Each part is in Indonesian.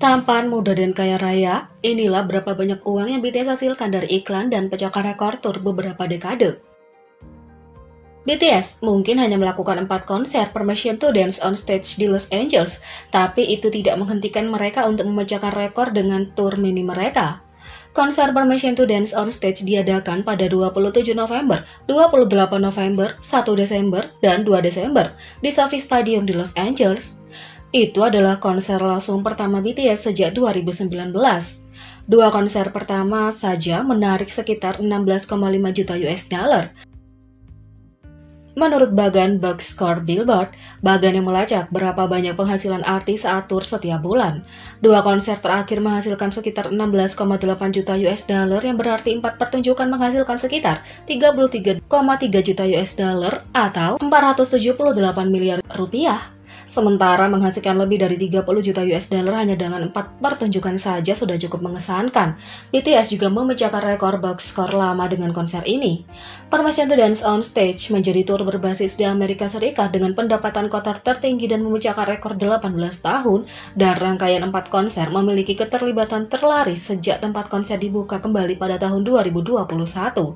Tampan, muda, dan kaya raya, inilah berapa banyak uang yang BTS hasilkan dari iklan dan pecahkan rekor tur beberapa dekade. BTS mungkin hanya melakukan 4 konser Permission to Dance on Stage di Los Angeles, tapi itu tidak menghentikan mereka untuk memecahkan rekor dengan tur mini mereka. Konser Permission to Dance on Stage diadakan pada 27 November, 28 November, 1 Desember, dan 2 Desember di SoFi Stadium di Los Angeles. Itu adalah konser langsung pertama BTS sejak 2019. Dua konser pertama saja menarik sekitar 16,5 juta US dollar. Menurut bagan Boxscore Billboard, bagan yang melacak berapa banyak penghasilan artis saat tur setiap bulan. Dua konser terakhir menghasilkan sekitar 16,8 juta US dollar, yang berarti 4 pertunjukan menghasilkan sekitar 33,3 juta US dollar atau 478 miliar rupiah. Sementara menghasilkan lebih dari 30 juta US dollar hanya dengan 4 pertunjukan saja sudah cukup mengesankan. BTS juga memecahkan rekor Boxscore lama dengan konser ini. Permission to Dance on Stage menjadi tur berbasis di Amerika Serikat dengan pendapatan kotor tertinggi dan memecahkan rekor 18 tahun, dan rangkaian 4 konser memiliki keterlibatan terlaris sejak tempat konser dibuka kembali pada tahun 2021.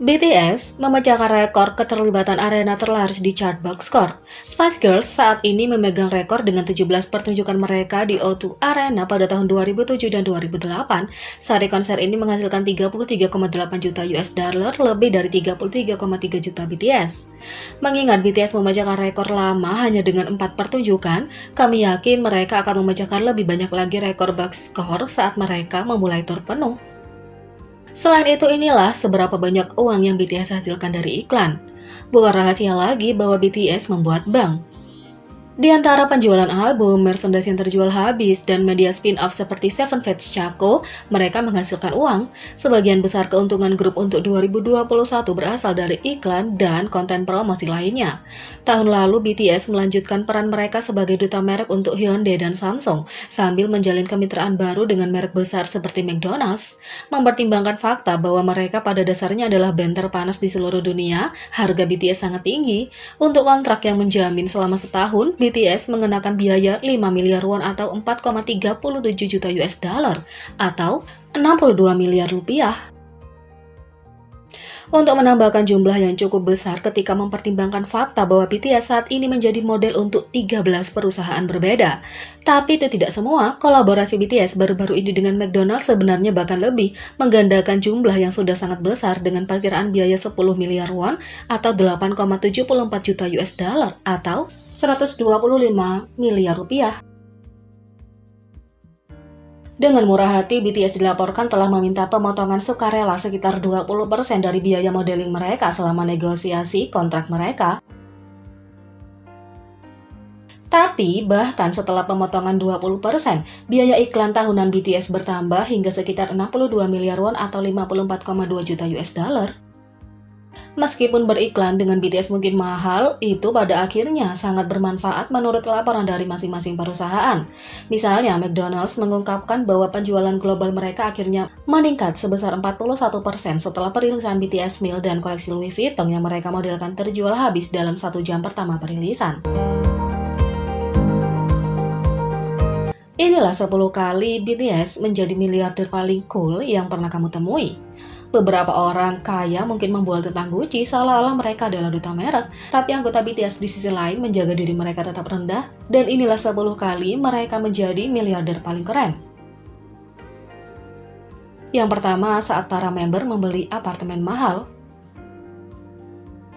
BTS memecahkan rekor keterlibatan arena terlaris di chart Boxscore. Spice Girls saat ini memegang rekor dengan 17 pertunjukan mereka di O2 Arena pada tahun 2007 dan 2008. Sehari konser ini menghasilkan 33,8 juta US dollar, lebih dari 33,3 juta BTS. Mengingat BTS memecahkan rekor lama hanya dengan 4 pertunjukan, kami yakin mereka akan memecahkan lebih banyak lagi rekor Boxscore saat mereka memulai tur penuh. Selain itu, inilah seberapa banyak uang yang BTS hasilkan dari iklan. Bukan rahasia lagi bahwa BTS membuat bank. Di antara penjualan album, merchandise yang terjual habis, dan media spin-off seperti Seven Fates Chaco, mereka menghasilkan uang. Sebagian besar keuntungan grup untuk 2021 berasal dari iklan dan konten promosi lainnya. Tahun lalu, BTS melanjutkan peran mereka sebagai duta merek untuk Hyundai dan Samsung, sambil menjalin kemitraan baru dengan merek besar seperti McDonald's. Mempertimbangkan fakta bahwa mereka pada dasarnya adalah band terpanas di seluruh dunia, harga BTS sangat tinggi. Untuk kontrak yang menjamin selama setahun, BTS mengenakan biaya 5 miliar won atau 4,37 juta US dollar atau 62 miliar rupiah. Untuk menambahkan jumlah yang cukup besar ketika mempertimbangkan fakta bahwa BTS saat ini menjadi model untuk 13 perusahaan berbeda. Tapi itu tidak semua, kolaborasi BTS baru-baru ini dengan McDonald's sebenarnya bahkan lebih, menggandakan jumlah yang sudah sangat besar dengan perkiraan biaya 10 miliar won atau 8,74 juta US dollar atau 125 miliar rupiah. Dengan murah hati, BTS dilaporkan telah meminta pemotongan sukarela sekitar 20% dari biaya modeling mereka selama negosiasi kontrak mereka. Tapi, bahkan setelah pemotongan 20%, biaya iklan tahunan BTS bertambah hingga sekitar 62 miliar won atau 54,2 juta US dollar. Meskipun beriklan dengan BTS mungkin mahal, itu pada akhirnya sangat bermanfaat menurut laporan dari masing-masing perusahaan. Misalnya, McDonald's mengungkapkan bahwa penjualan global mereka akhirnya meningkat sebesar 41% setelah perilisan BTS Meal dan koleksi Louis Vuitton yang mereka modelkan terjual habis dalam 1 jam pertama perilisan. Inilah 10 kali BTS menjadi miliarder paling cool yang pernah kamu temui. Beberapa orang kaya mungkin membual tentang Gucci seolah-olah mereka adalah duta merek, tapi anggota BTS di sisi lain menjaga diri mereka tetap rendah, dan inilah 10 kali mereka menjadi miliarder paling keren. Yang pertama, saat para member membeli apartemen mahal.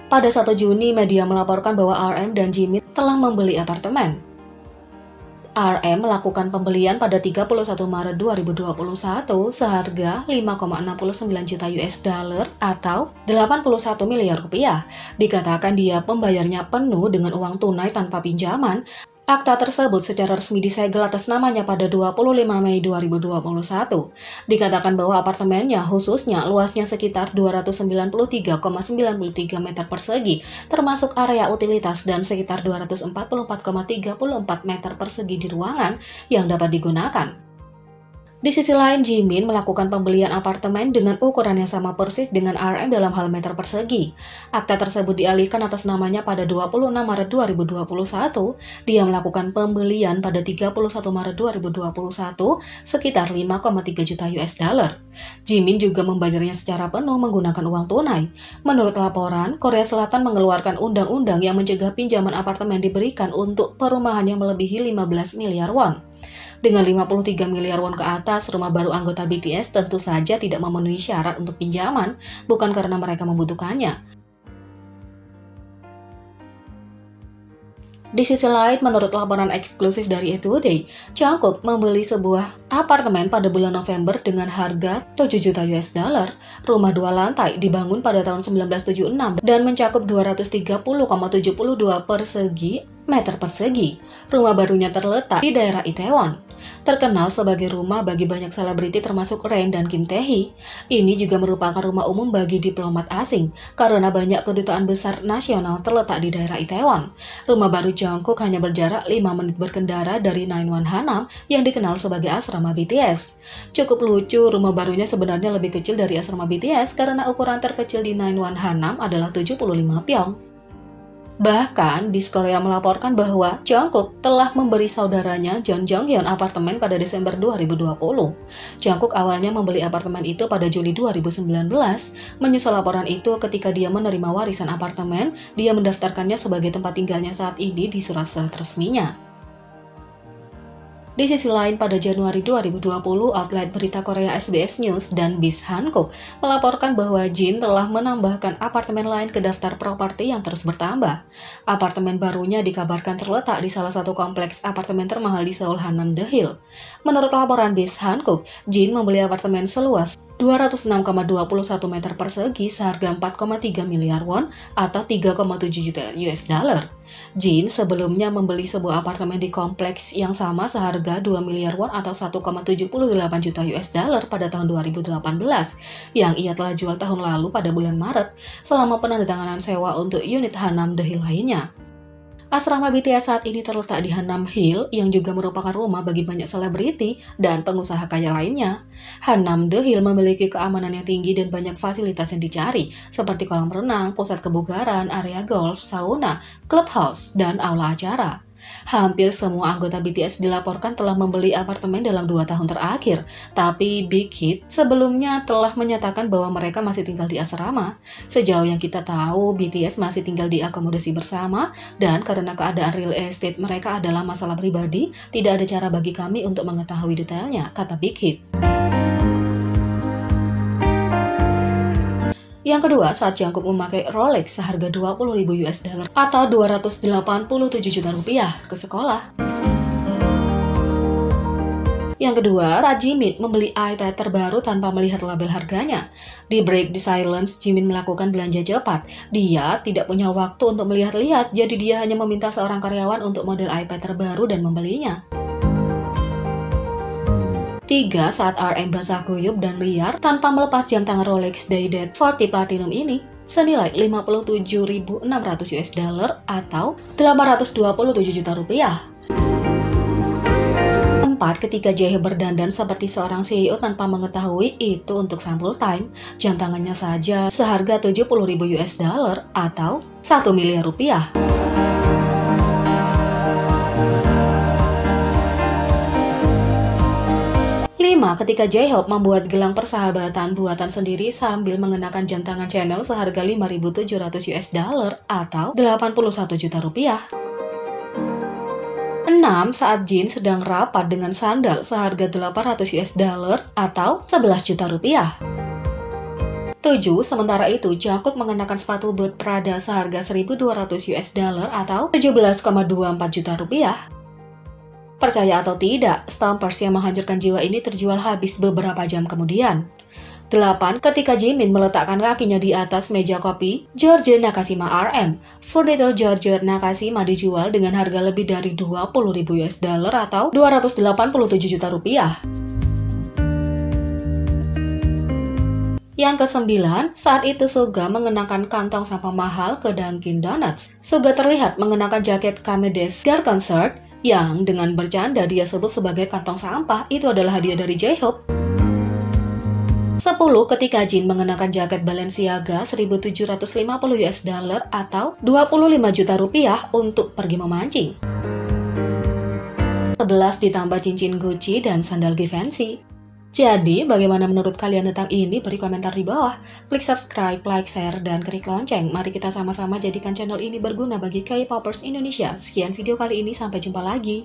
Pada 1 Juni, media melaporkan bahwa RM dan Jimin telah membeli apartemen. RM melakukan pembelian pada 31 Maret 2021 seharga 5,69 juta US dollar atau 81 miliar rupiah. Dikatakan dia membayarnya penuh dengan uang tunai tanpa pinjaman. Akta tersebut secara resmi disegel atas namanya pada 25 Mei 2021. Dikatakan bahwa apartemennya khususnya luasnya sekitar 293,93 meter persegi, termasuk area utilitas dan sekitar 244,34 meter persegi di ruangan yang dapat digunakan. Di sisi lain, Jimin melakukan pembelian apartemen dengan ukuran yang sama persis dengan RM dalam hal meter persegi. Akta tersebut dialihkan atas namanya pada 26 Maret 2021. Dia melakukan pembelian pada 31 Maret 2021 sekitar 5,3 juta US dollar. Jimin juga membayarnya secara penuh menggunakan uang tunai. Menurut laporan, Korea Selatan mengeluarkan undang-undang yang mencegah pinjaman apartemen diberikan untuk perumahan yang melebihi 15 miliar won. Dengan 53 miliar won ke atas, rumah baru anggota BTS tentu saja tidak memenuhi syarat untuk pinjaman, bukan karena mereka membutuhkannya. Di sisi lain, menurut laporan eksklusif dari Today, Jungkook membeli sebuah apartemen pada bulan November dengan harga 7 juta US dollar. Rumah 2 lantai dibangun pada tahun 1976 dan mencakup 230,72 meter persegi. Rumah barunya terletak di daerah Itaewon. Terkenal sebagai rumah bagi banyak selebriti termasuk Rain dan Kim Tae-hee. Ini juga merupakan rumah umum bagi diplomat asing karena banyak kedutaan besar nasional terletak di daerah Itaewon. Rumah baru Jungkook hanya berjarak 5 menit berkendara dari Nainwan Hanam yang dikenal sebagai asrama BTS. Cukup lucu, rumah barunya sebenarnya lebih kecil dari asrama BTS karena ukuran terkecil di Nainwan Hanam adalah 75 pyeong. Bahkan, BIS Korea melaporkan bahwa Jungkook telah memberi saudaranya Jung Jong-hyun apartemen pada Desember 2020. Jungkook awalnya membeli apartemen itu pada Juli 2019. Menyusul laporan itu, ketika dia menerima warisan apartemen, dia mendaftarkannya sebagai tempat tinggalnya saat ini di surat-surat resminya. Di sisi lain, pada Januari 2020, outlet berita Korea SBS News dan BIS Hankook melaporkan bahwa Jin telah menambahkan apartemen lain ke daftar properti yang terus bertambah. Apartemen barunya dikabarkan terletak di salah satu kompleks apartemen termahal di Seoul, Hanam The-Hill. Menurut laporan BIS Hankook, Jin membeli apartemen seluas 206,21 meter persegi seharga 4,3 miliar won atau 3,7 juta US dollar. Jin sebelumnya membeli sebuah apartemen di kompleks yang sama seharga 2 miliar won atau 1,78 juta US dollar pada tahun 2018 yang ia telah jual tahun lalu pada bulan Maret selama penandatanganan sewa untuk unit Hanam The Hill lainnya. Asrama BTS saat ini terletak di Hanam Hill yang juga merupakan rumah bagi banyak selebriti dan pengusaha kaya lainnya. Hanam The Hill memiliki keamanan yang tinggi dan banyak fasilitas yang dicari, seperti kolam renang, pusat kebugaran, area golf, sauna, clubhouse, dan aula acara. Hampir semua anggota BTS dilaporkan telah membeli apartemen dalam 2 tahun terakhir, tapi Big Hit sebelumnya telah menyatakan bahwa mereka masih tinggal di asrama. Sejauh yang kita tahu, BTS masih tinggal di akomodasi bersama, dan karena keadaan real estate mereka adalah masalah pribadi, tidak ada cara bagi kami untuk mengetahui detailnya, kata Big Hit. Yang kedua, saat Jungkook memakai Rolex seharga 20.000 US dollar atau 287 juta rupiah ke sekolah. Yang kedua, saat Jimin membeli iPad terbaru tanpa melihat label harganya. Di Break the Silence, Jimin melakukan belanja cepat. Dia tidak punya waktu untuk melihat-lihat, jadi dia hanya meminta seorang karyawan untuk model iPad terbaru dan membelinya. 3. Saat RM basah kuyup dan liar tanpa melepas jam tangan Rolex Day-Date 40 Platinum ini senilai 57.600 US dollar atau 827 juta rupiah. 4. Ketika Jae berdandan seperti seorang CEO tanpa mengetahui itu untuk sample time, jam tangannya saja seharga 70.000 US dollar atau 1 miliar rupiah. 5. Ketika J-Hope membuat gelang persahabatan buatan sendiri sambil mengenakan jam tangan Chanel seharga 5.700 US dollar atau 81 juta rupiah. 6. Saat Jin sedang rapat dengan sandal seharga 800 US dollar atau 11 juta rupiah. 7. Sementara itu, Jungkook mengenakan sepatu boot Prada seharga 1.200 US dollar atau 17,24 juta rupiah. Percaya atau tidak, Stompers yang menghancurkan jiwa ini terjual habis beberapa jam kemudian. 8. Ketika Jimin meletakkan kakinya di atas meja kopi George Nakashima RM, furnitur George Nakashima dijual dengan harga lebih dari 20.000 US dollar atau 287 juta rupiah. Yang ke-9, saat itu Suga mengenakan kantong sampah mahal ke Dunkin Donuts. Suga terlihat mengenakan jaket Kamedes Girl Concert yang dengan bercanda dia sebut sebagai kantong sampah itu adalah hadiah dari J-Hope. 10. Ketika Jin mengenakan jaket Balenciaga 1.750 US dollar atau 25 juta rupiah untuk pergi memancing. 11. Ditambah cincin Gucci dan sandal Givenchy. Jadi, bagaimana menurut kalian tentang ini? Beri komentar di bawah. Klik subscribe, like, share, dan klik lonceng. Mari kita sama-sama jadikan channel ini berguna bagi K-popers Indonesia. Sekian video kali ini, sampai jumpa lagi.